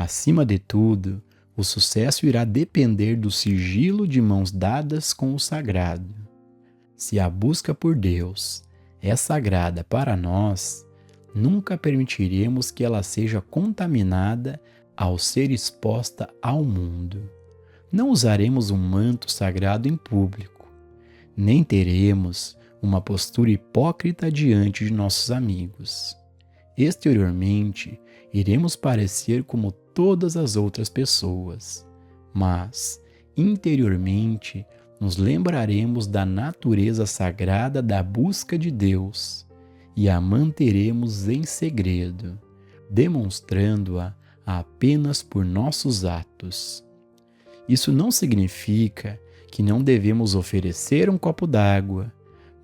Acima de tudo, o sucesso irá depender do sigilo de mãos dadas com o sagrado. Se a busca por Deus é sagrada para nós, nunca permitiremos que ela seja contaminada ao ser exposta ao mundo. Não usaremos um manto sagrado em público, nem teremos uma postura hipócrita diante de nossos amigos. Exteriormente, iremos parecer como todas as outras pessoas, mas, interiormente, nos lembraremos da natureza sagrada da busca de Deus e a manteremos em segredo, demonstrando-a apenas por nossos atos. Isso não significa que não devemos oferecer um copo d'água,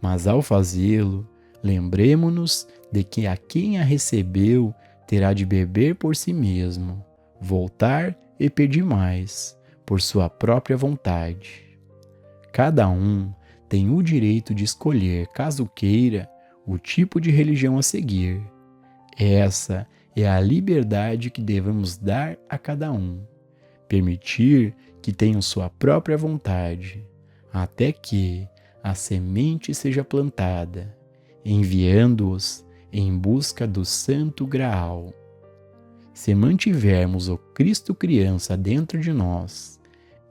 mas ao fazê-lo, lembremo-nos de que a quem a recebeu terá de beber por si mesmo, voltar e pedir mais, por sua própria vontade. Cada um tem o direito de escolher, caso queira, o tipo de religião a seguir. Essa é a liberdade que devemos dar a cada um. Permitir que tenham sua própria vontade, até que a semente seja plantada, enviando-os em busca do Santo Graal. Se mantivermos o Cristo criança dentro de nós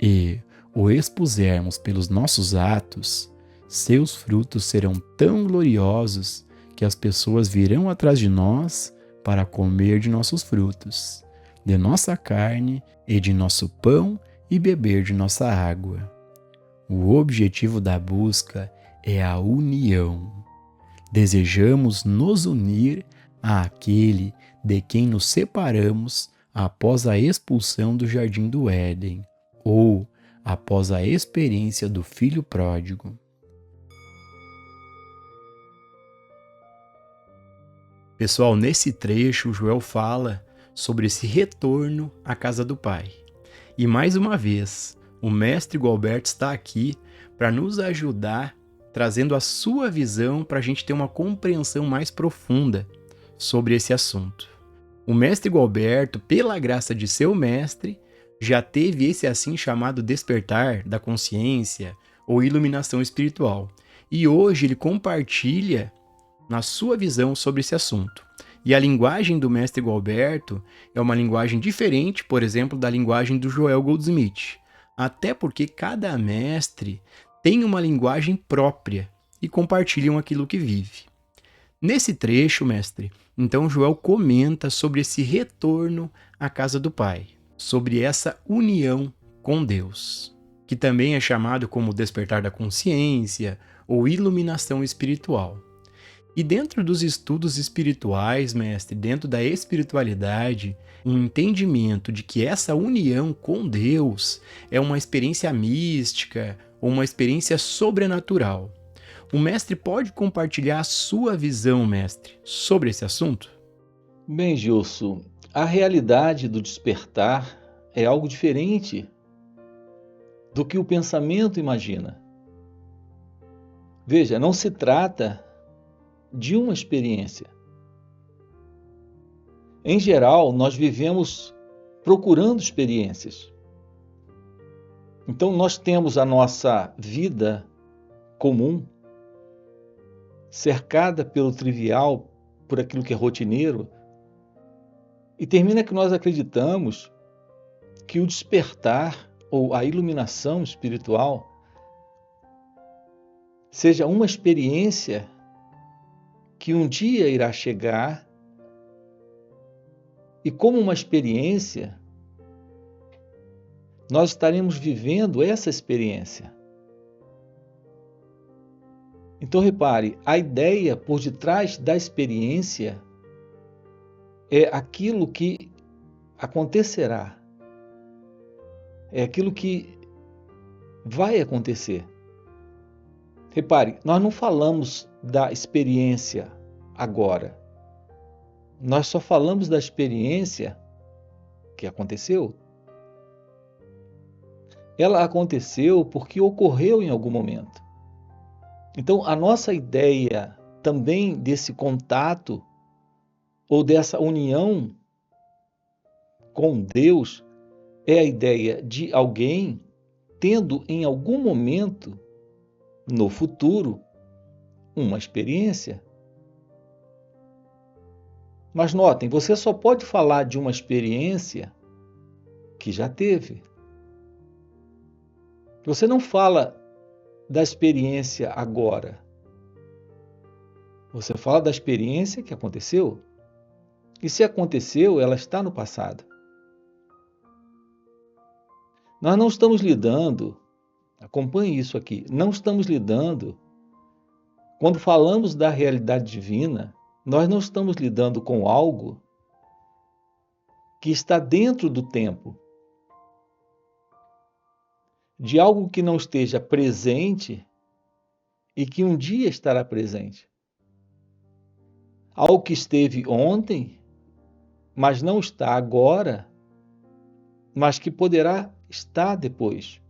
e o expusermos pelos nossos atos, seus frutos serão tão gloriosos que as pessoas virão atrás de nós para comer de nossos frutos, de nossa carne e de nosso pão e beber de nossa água. O objetivo da busca é a união. Desejamos nos unir àquele de quem nos separamos após a expulsão do jardim do Éden, ou após a experiência do filho pródigo. Pessoal, nesse trecho, Joel fala sobre esse retorno à casa do Pai. E mais uma vez, o mestre Gualberto está aqui para nos ajudar, trazendo a sua visão para a gente ter uma compreensão mais profunda sobre esse assunto. O mestre Gualberto, pela graça de seu mestre, já teve esse assim chamado despertar da consciência ou iluminação espiritual. E hoje ele compartilha na sua visão sobre esse assunto. E a linguagem do mestre Gualberto é uma linguagem diferente, por exemplo, da linguagem do Joel Goldsmith. Até porque cada mestre tem uma linguagem própria e compartilham aquilo que vive. Nesse trecho, mestre, então Joel comenta sobre esse retorno à casa do Pai, sobre essa união com Deus, que também é chamado como despertar da consciência ou iluminação espiritual. E dentro dos estudos espirituais, mestre, dentro da espiritualidade, um entendimento de que essa união com Deus é uma experiência mística ou uma experiência sobrenatural. O mestre pode compartilhar a sua visão, mestre, sobre esse assunto? Bem, Gilson, a realidade do despertar é algo diferente do que o pensamento imagina. Veja, não se trata de uma experiência. Em geral, nós vivemos procurando experiências. Então, nós temos a nossa vida comum, cercada pelo trivial, por aquilo que é rotineiro, e termina que nós acreditamos que o despertar ou a iluminação espiritual seja uma experiência que um dia irá chegar e, como uma experiência, nós estaremos vivendo essa experiência. Então, repare, a ideia por detrás da experiência é aquilo que acontecerá, é aquilo que vai acontecer. Repare, nós não falamos da experiência agora. Nós só falamos da experiência que aconteceu. Ela aconteceu porque ocorreu em algum momento. Então, a nossa ideia também desse contato ou dessa união com Deus é a ideia de alguém tendo em algum momento no futuro uma experiência. Mas notem, você só pode falar de uma experiência que já teve. Você não fala da experiência agora. Você fala da experiência que aconteceu. E se aconteceu, ela está no passado. Nós não estamos lidando, acompanhe isso aqui, não estamos lidando, quando falamos da realidade divina, nós não estamos lidando com algo que está dentro do tempo, de algo que não esteja presente e que um dia estará presente. Algo que esteve ontem, mas não está agora, mas que poderá estar depois.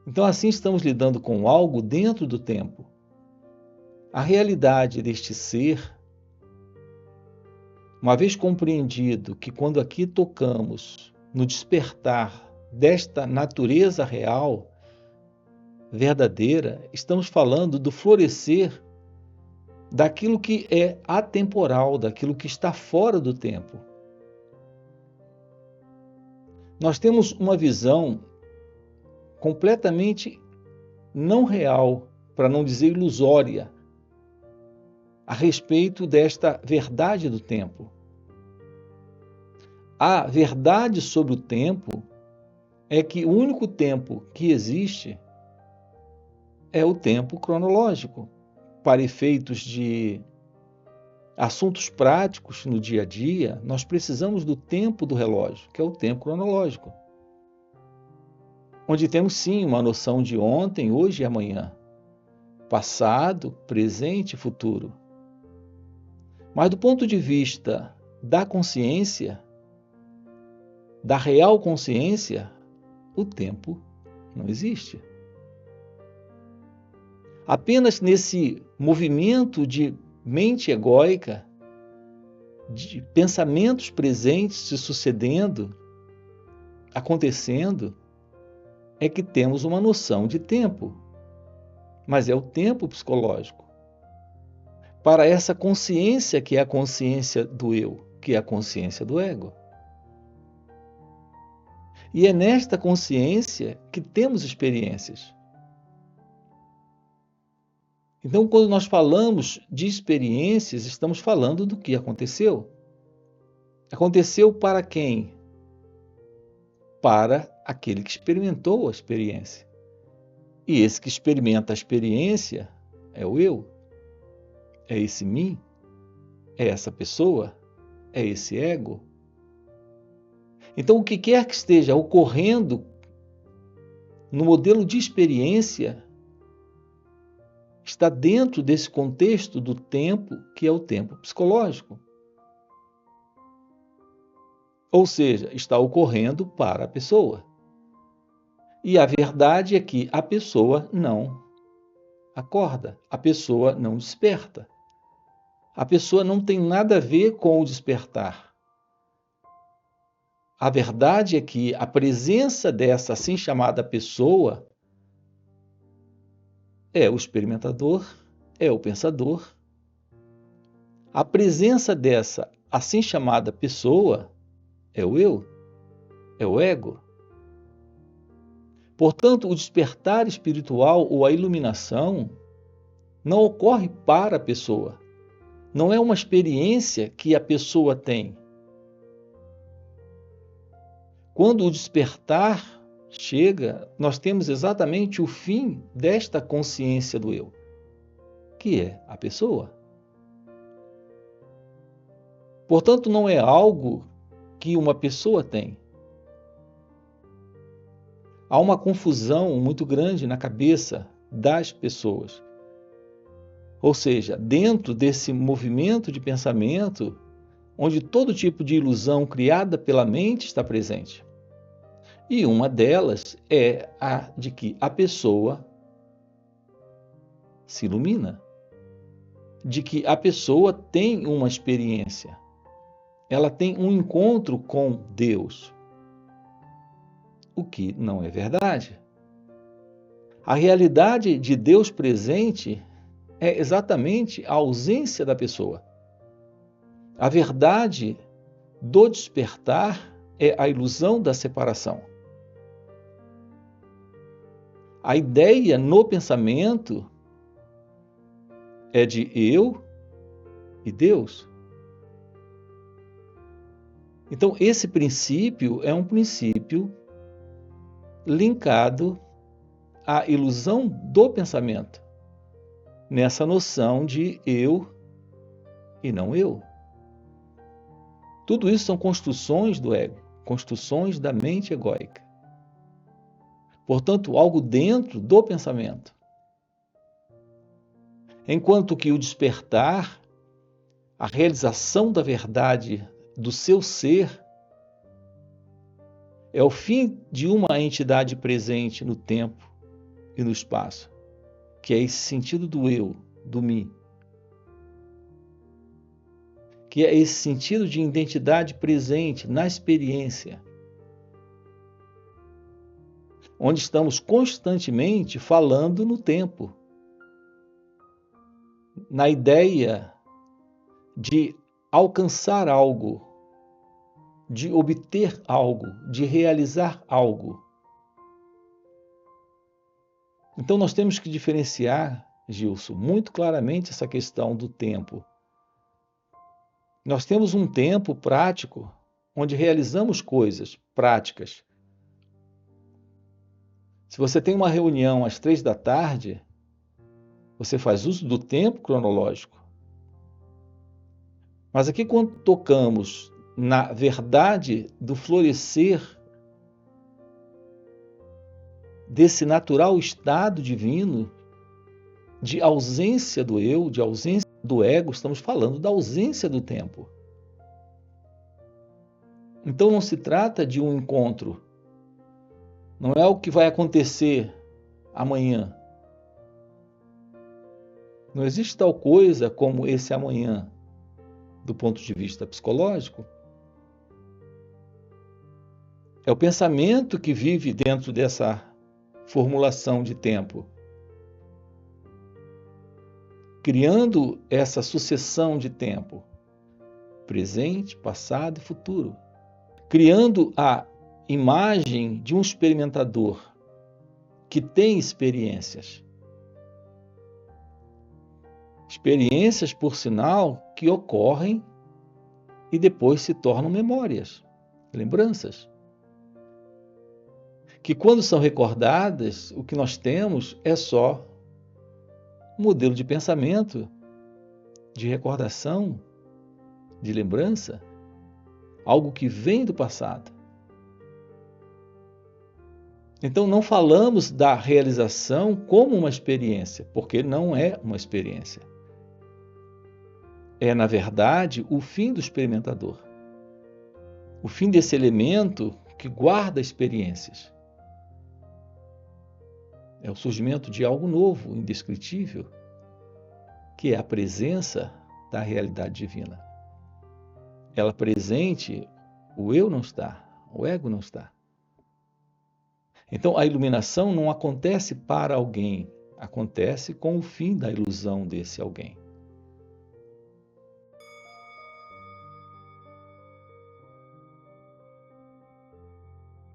Então, assim, estamos lidando com algo dentro do tempo. A realidade deste ser, uma vez compreendido que quando aqui tocamos no despertar desta natureza real, verdadeira, estamos falando do florescer daquilo que é atemporal, daquilo que está fora do tempo. Nós temos uma visão completamente não real, para não dizer ilusória, a respeito desta verdade do tempo. A verdade sobre o tempo é que o único tempo que existe é o tempo cronológico. Para efeitos de assuntos práticos no dia a dia, nós precisamos do tempo do relógio, que é o tempo cronológico, onde temos sim uma noção de ontem, hoje e amanhã, passado, presente e futuro. Mas do ponto de vista da consciência, da real consciência, o tempo não existe. Apenas nesse movimento de mente egóica, de pensamentos presentes se sucedendo, acontecendo, é que temos uma noção de tempo. Mas é o tempo psicológico. Para essa consciência que é a consciência do eu, que é a consciência do ego. E é nesta consciência que temos experiências. Então, quando nós falamos de experiências, estamos falando do que aconteceu. Aconteceu para quem? Para aquele que experimentou a experiência. E esse que experimenta a experiência é o eu. É esse mim? É essa pessoa? É esse ego? Então, o que quer que esteja ocorrendo no modelo de experiência está dentro desse contexto do tempo, que é o tempo psicológico. Ou seja, está ocorrendo para a pessoa. E a verdade é que a pessoa não acorda, a pessoa não desperta. A pessoa não tem nada a ver com o despertar. A verdade é que a presença dessa assim chamada pessoa é o experimentador, é o pensador. A presença dessa assim chamada pessoa é o eu, é o ego. Portanto, o despertar espiritual ou a iluminação não ocorre para a pessoa. Não é uma experiência que a pessoa tem. Quando o despertar chega, nós temos exatamente o fim desta consciência do eu, que é a pessoa. Portanto, não é algo que uma pessoa tem. Há uma confusão muito grande na cabeça das pessoas. Ou seja, dentro desse movimento de pensamento, onde todo tipo de ilusão criada pela mente está presente. E uma delas é a de que a pessoa se ilumina, de que a pessoa tem uma experiência. ela tem um encontro com Deus, o que não é verdade. A realidade de Deus presente é exatamente a ausência da pessoa. A verdade do despertar é a ilusão da separação. A ideia no pensamento é de eu e Deus. Então, esse princípio é um princípio linkado à ilusão do pensamento, nessa noção de eu e não eu. Tudo isso são construções do ego, construções da mente egóica. Portanto, algo dentro do pensamento. Enquanto que o despertar, a realização da verdade do seu ser, é o fim de uma entidade presente no tempo e no espaço, que é esse sentido do eu, do mim, que é esse sentido de identidade presente na experiência, onde estamos constantemente falando no tempo, na ideia de alcançar algo, de obter algo, de realizar algo. Então nós temos que diferenciar, Gilson, muito claramente essa questão do tempo. Nós temos um tempo prático, onde realizamos coisas práticas. Se você tem uma reunião às 3 da tarde, você faz uso do tempo cronológico. Mas aqui, quando tocamos na verdade do florescer desse natural estado divino, de ausência do eu, de ausência do ego, estamos falando da ausência do tempo. Então não se trata de um encontro, não é o que vai acontecer amanhã. Não existe tal coisa como esse amanhã, do ponto de vista psicológico. É o pensamento que vive dentro dessa formulação de tempo, criando essa sucessão de tempo, presente, passado e futuro, criando a imagem de um experimentador que tem experiências. Experiências, por sinal, que ocorrem e depois se tornam memórias, lembranças. Que quando são recordadas, o que nós temos é só um modelo de pensamento, de recordação, de lembrança, algo que vem do passado. Então não falamos da realização como uma experiência, porque não é uma experiência. É, na verdade, o fim do experimentador. O fim desse elemento que guarda experiências. É o surgimento de algo novo, indescritível, que é a presença da realidade divina. Ela presente, o eu não está, o ego não está. Então a iluminação não acontece para alguém, acontece com o fim da ilusão desse alguém.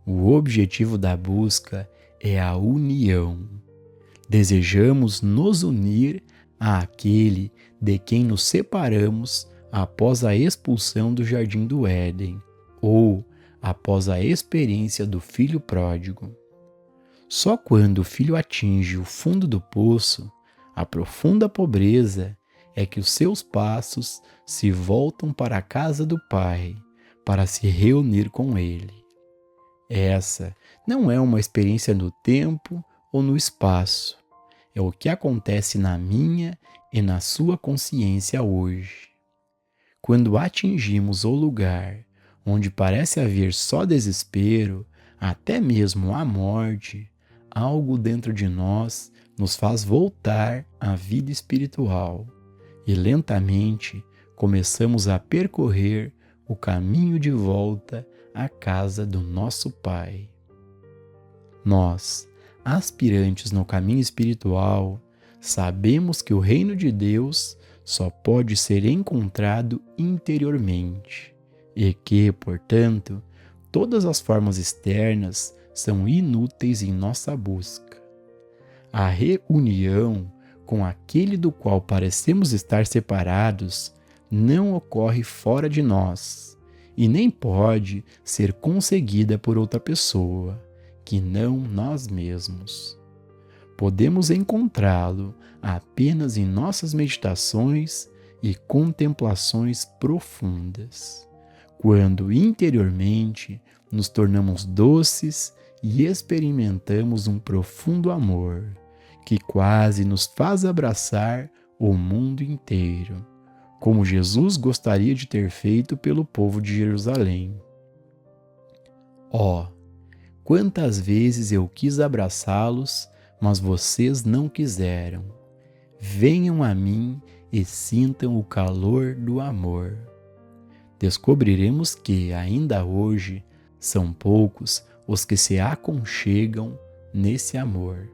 O objetivo da busca é a união. Desejamos nos unir àquele de quem nos separamos após a expulsão do jardim do Éden, ou após a experiência do filho pródigo. Só quando o filho atinge o fundo do poço, a profunda pobreza, é que os seus passos se voltam para a casa do Pai, para se reunir com ele. Essa não é uma experiência no tempo ou no espaço. É o que acontece na minha e na sua consciência hoje. Quando atingimos o lugar onde parece haver só desespero, até mesmo a morte, algo dentro de nós nos faz voltar à vida espiritual e lentamente começamos a percorrer o caminho de volta à casa do nosso Pai. Nós, aspirantes no caminho espiritual, sabemos que o reino de Deus só pode ser encontrado interiormente e que, portanto, todas as formas externas são inúteis em nossa busca. A reunião com aquele do qual parecemos estar separados não ocorre fora de nós e nem pode ser conseguida por outra pessoa, que não nós mesmos. Podemos encontrá-lo apenas em nossas meditações e contemplações profundas, quando interiormente nos tornamos doces e experimentamos um profundo amor, que quase nos faz abraçar o mundo inteiro, como Jesus gostaria de ter feito pelo povo de Jerusalém. Oh, quantas vezes eu quis abraçá-los, mas vocês não quiseram. Venham a mim e sintam o calor do amor. Descobriremos que, ainda hoje, são poucos os que se aconchegam nesse amor.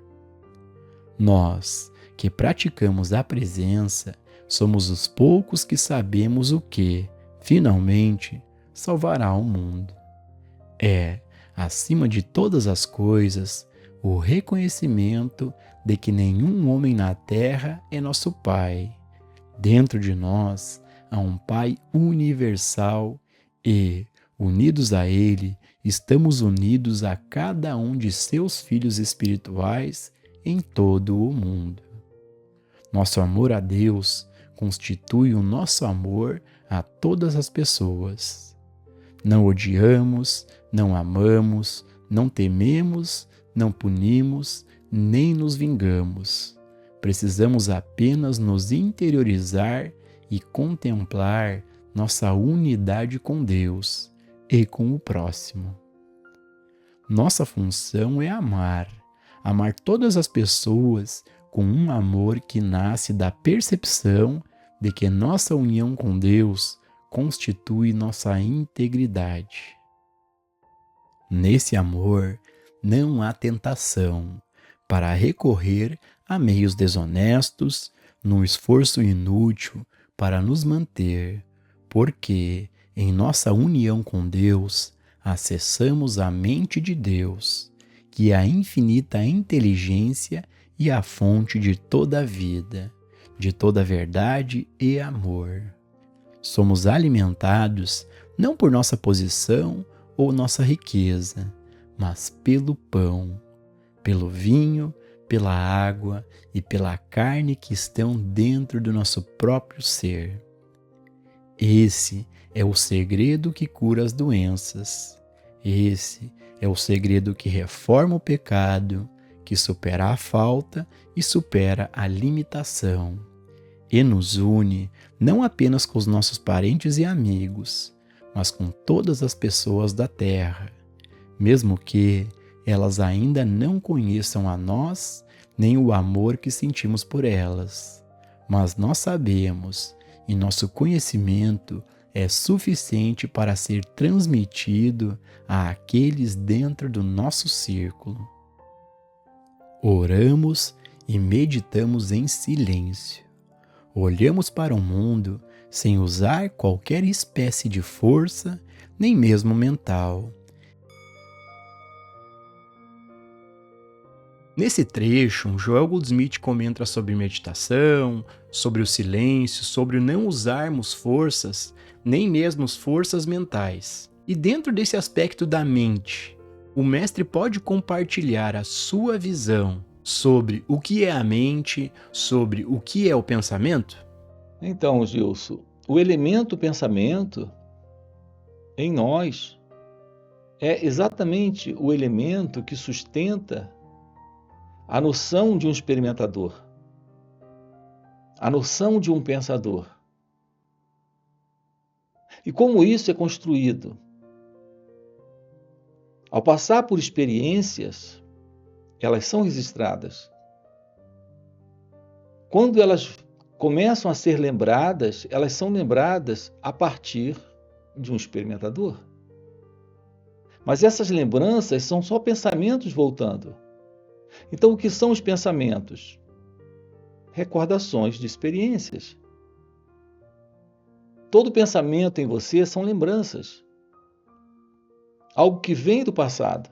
Nós, que praticamos a presença, somos os poucos que sabemos o que, finalmente, salvará o mundo. É, acima de todas as coisas, o reconhecimento de que nenhum homem na terra é nosso Pai. Dentro de nós há um Pai universal e, unidos a Ele, estamos unidos a cada um de seus filhos espirituais em todo o mundo. Nosso amor a Deus constitui o nosso amor a todas as pessoas. Não odiamos, não amamos, não tememos, não punimos, nem nos vingamos. Precisamos apenas nos interiorizar e contemplar nossa unidade com Deus e com o próximo. Nossa função é amar todas as pessoas com um amor que nasce da percepção de que nossa união com Deus constitui nossa integridade. Nesse amor não há tentação para recorrer a meios desonestos, num esforço inútil para nos manter, porque em nossa união com Deus acessamos a mente de Deus, que é a infinita inteligência e a fonte de toda a vida, de toda a verdade e amor. Somos alimentados não por nossa posição ou nossa riqueza, mas pelo pão, pelo vinho, pela água e pela carne que estão dentro do nosso próprio ser. Esse é o segredo que cura as doenças. Esse é o segredo que reforma o pecado, que supera a falta e supera a limitação, e nos une não apenas com os nossos parentes e amigos, mas com todas as pessoas da terra, mesmo que elas ainda não conheçam a nós nem o amor que sentimos por elas. Mas nós sabemos, e nosso conhecimento é suficiente para ser transmitido a aqueles dentro do nosso círculo. Oramos e meditamos em silêncio. Olhamos para o mundo sem usar qualquer espécie de força, nem mesmo mental. Nesse trecho, Joel Goldsmith comenta sobre meditação, sobre o silêncio, sobre o não usarmos forças, nem mesmo forças mentais. E dentro desse aspecto da mente, o mestre pode compartilhar a sua visão sobre o que é a mente, sobre o que é o pensamento? Então, Gilson, o elemento pensamento em nós é exatamente o elemento que sustenta a noção de um experimentador, a noção de um pensador. E como isso é construído? Ao passar por experiências, elas são registradas. Quando elas começam a ser lembradas, elas são lembradas a partir de um experimentador. Mas essas lembranças são só pensamentos voltando. Então, o que são os pensamentos? Recordações de experiências. Todo pensamento em você são lembranças. Algo que vem do passado.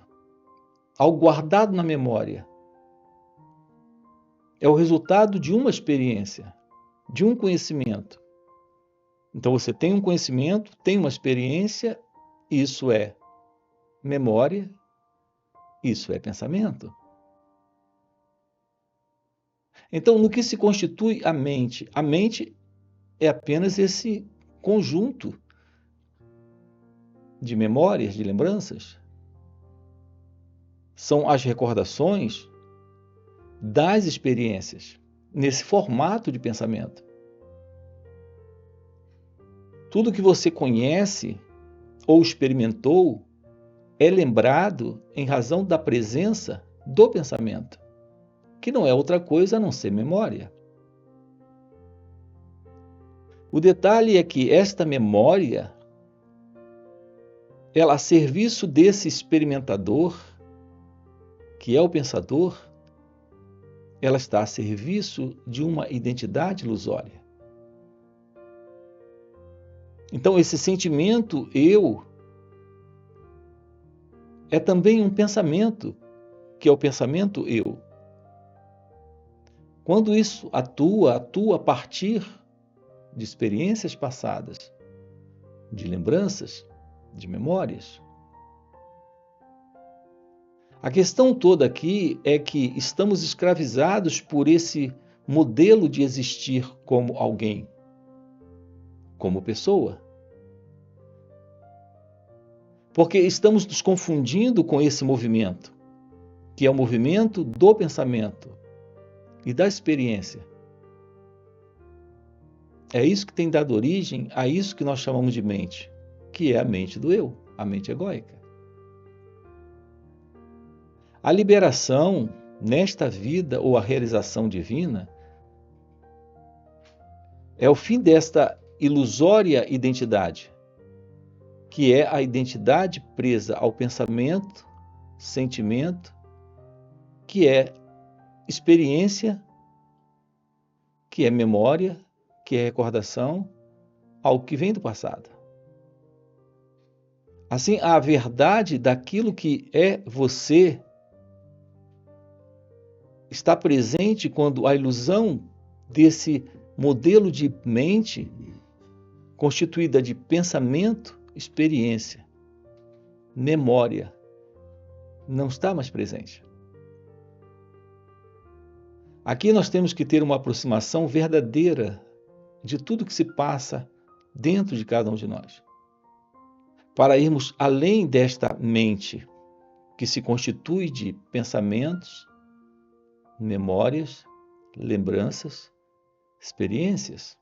Algo guardado na memória. É o resultado de uma experiência, de um conhecimento. Então você tem um conhecimento, tem uma experiência, isso é memória, isso é pensamento. Então, no que se constitui a mente? A mente é apenas esse conjunto de memórias, de lembranças. São as recordações das experiências, nesse formato de pensamento. Tudo que você conhece ou experimentou é lembrado em razão da presença do pensamento, que não é outra coisa a não ser memória. O detalhe é que esta memória, ela a serviço desse experimentador, que é o pensador, ela está a serviço de uma identidade ilusória. Então, esse sentimento eu é também um pensamento, que é o pensamento eu. Quando isso atua a partir de experiências passadas, de lembranças, de memórias. A questão toda aqui é que estamos escravizados por esse modelo de existir como alguém, como pessoa. Porque estamos nos confundindo com esse movimento, que é o movimento do pensamento e da experiência. É isso que tem dado origem a isso que nós chamamos de mente, que é a mente do eu, a mente egóica. A liberação nesta vida ou a realização divina é o fim desta ilusória identidade, que é a identidade presa ao pensamento, sentimento, que é experiência, que é memória, que é recordação, algo que vem do passado. Assim, a verdade daquilo que é você está presente quando a ilusão desse modelo de mente, constituída de pensamento, experiência, memória, não está mais presente. Aqui nós temos que ter uma aproximação verdadeira de tudo que se passa dentro de cada um de nós, para irmos além desta mente que se constitui de pensamentos, memórias, lembranças, experiências.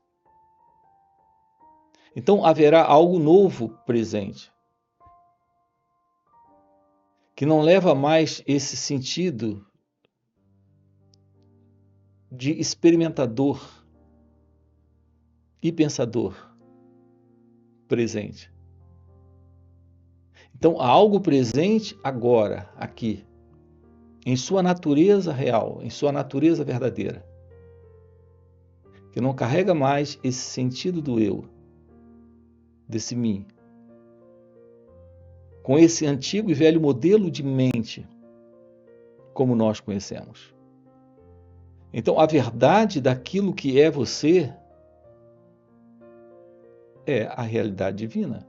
Então haverá algo novo presente, que não leva mais esse sentido de experimentador e pensador presente. Então há algo presente agora, aqui, em sua natureza real, em sua natureza verdadeira, que não carrega mais esse sentido do eu, desse mim, com esse antigo e velho modelo de mente, como nós conhecemos. Então, a verdade daquilo que é você é a realidade divina.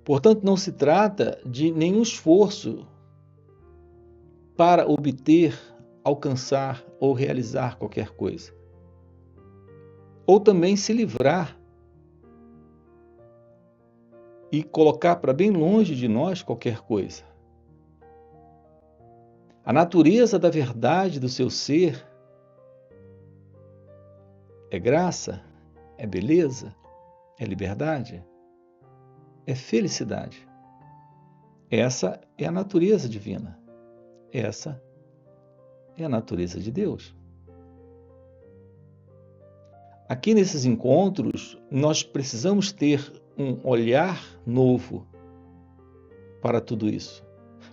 Portanto, não se trata de nenhum esforço para obter, alcançar ou realizar qualquer coisa. Ou também se livrar e colocar para bem longe de nós qualquer coisa. A natureza da verdade do seu ser é graça, é beleza, é liberdade, é felicidade. Essa é a natureza divina. Essa é a natureza de Deus. Aqui nesses encontros, nós precisamos ter um olhar novo para tudo isso.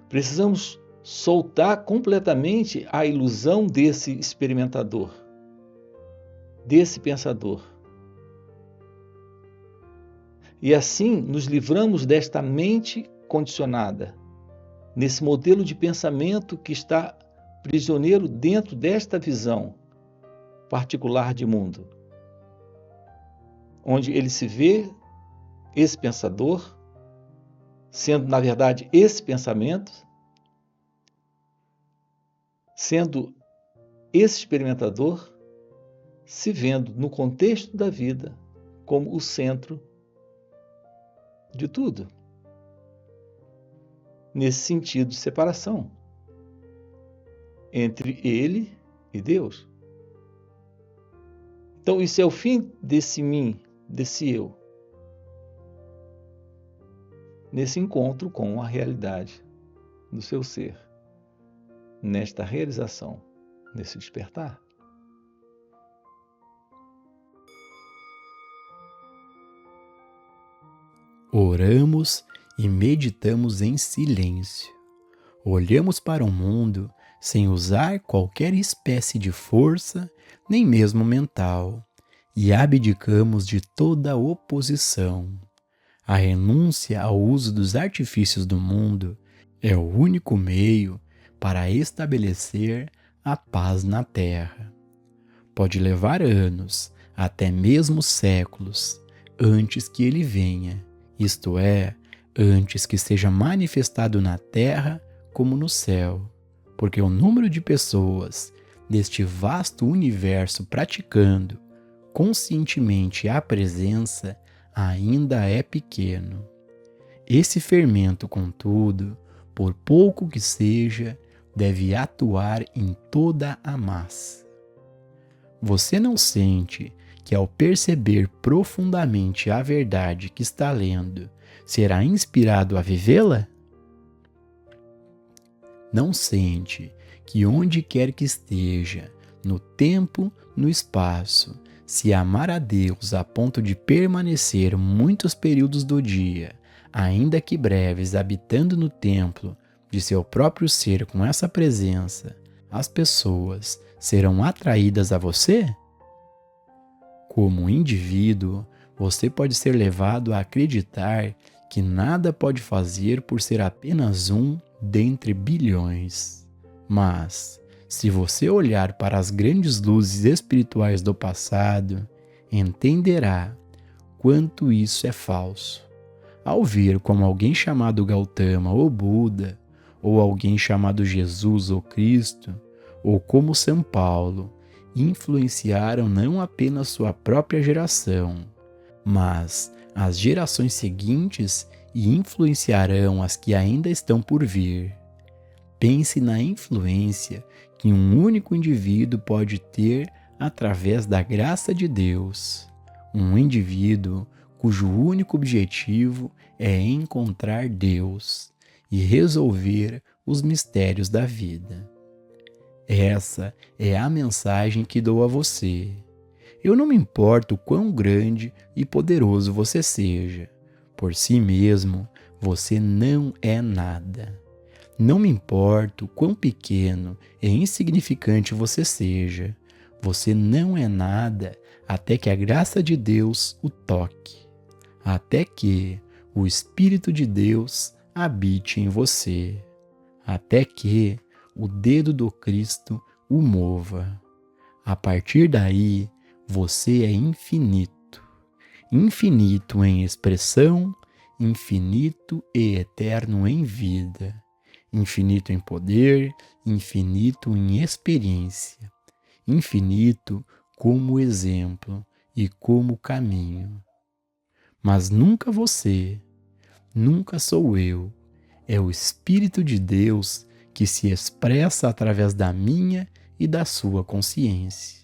Precisamos soltar completamente a ilusão desse experimentador, desse pensador. E assim nos livramos desta mente condicionada, nesse modelo de pensamento que está prisioneiro dentro desta visão particular de mundo, onde ele se vê, esse pensador, sendo na verdade esse pensamento, sendo esse experimentador, se vendo no contexto da vida como o centro de tudo, nesse sentido de separação entre ele e Deus. Então isso é o fim desse mim, desse eu, nesse encontro com a realidade do seu ser, nesta realização, nesse despertar. Oramos e meditamos em silêncio. Olhamos para o mundo sem usar qualquer espécie de força, nem mesmo mental, e abdicamos de toda oposição. A renúncia ao uso dos artifícios do mundo é o único meio para estabelecer a paz na Terra. Pode levar anos, até mesmo séculos, antes que ele venha, isto é, antes que seja manifestado na terra como no céu, porque o número de pessoas deste vasto universo praticando conscientemente a presença ainda é pequeno. Esse fermento, contudo, por pouco que seja, deve atuar em toda a massa. Você não sente que ao perceber profundamente a verdade que está lendo, será inspirado a vivê-la? Não sente que onde quer que esteja, no tempo, no espaço, se amar a Deus a ponto de permanecer muitos períodos do dia, ainda que breves, habitando no templo de seu próprio ser com essa presença, as pessoas serão atraídas a você? Como indivíduo, você pode ser levado a acreditar que nada pode fazer por ser apenas um dentre bilhões. Mas, se você olhar para as grandes luzes espirituais do passado, entenderá quanto isso é falso. Ao ver como alguém chamado Gautama ou Buda, ou alguém chamado Jesus ou Cristo, ou como São Paulo, influenciaram não apenas sua própria geração, mas as gerações seguintes e influenciarão as que ainda estão por vir. Pense na influência que um único indivíduo pode ter através da graça de Deus. Um indivíduo cujo único objetivo é encontrar Deus e resolver os mistérios da vida. Essa é a mensagem que dou a você. Eu não me importo quão grande e poderoso você seja. Por si mesmo, você não é nada. Não me importo quão pequeno e insignificante você seja. Você não é nada até que a graça de Deus o toque. Até que o Espírito de Deus habite em você. Até que o dedo do Cristo o mova. A partir daí, você é infinito. Infinito em expressão, infinito e eterno em vida. Infinito em poder, infinito em experiência. Infinito como exemplo e como caminho. Mas nunca você, nunca sou eu. É o Espírito de Deus que se expressa através da minha e da sua consciência.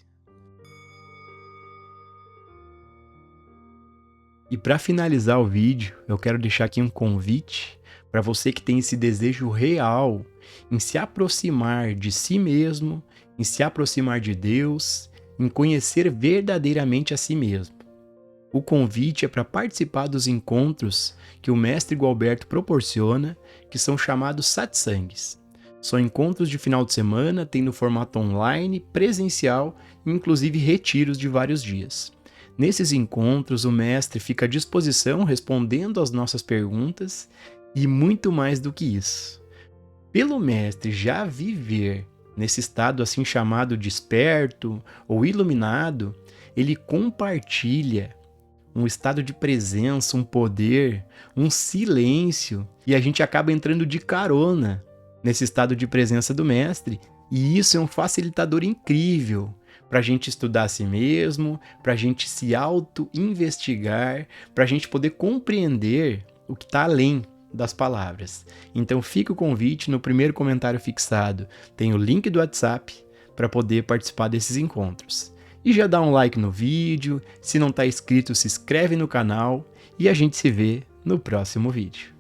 E para finalizar o vídeo, eu quero deixar aqui um convite para você que tem esse desejo real em se aproximar de si mesmo, em se aproximar de Deus, em conhecer verdadeiramente a si mesmo. O convite é para participar dos encontros que o mestre Gualberto proporciona, que são chamados satsangs. São encontros de final de semana, tem no formato online, presencial e inclusive retiros de vários dias. Nesses encontros, o mestre fica à disposição respondendo às nossas perguntas e muito mais do que isso. Pelo mestre já viver nesse estado assim chamado desperto ou iluminado, ele compartilha um estado de presença, um poder, um silêncio, e a gente acaba entrando de carona nesse estado de presença do mestre, e isso é um facilitador incrível para a gente estudar a si mesmo, para a gente se auto-investigar, para a gente poder compreender o que está além das palavras. Então fica o convite, no primeiro comentário fixado tem o link do WhatsApp para poder participar desses encontros. E já dá um like no vídeo, se não está inscrito se inscreve no canal e a gente se vê no próximo vídeo.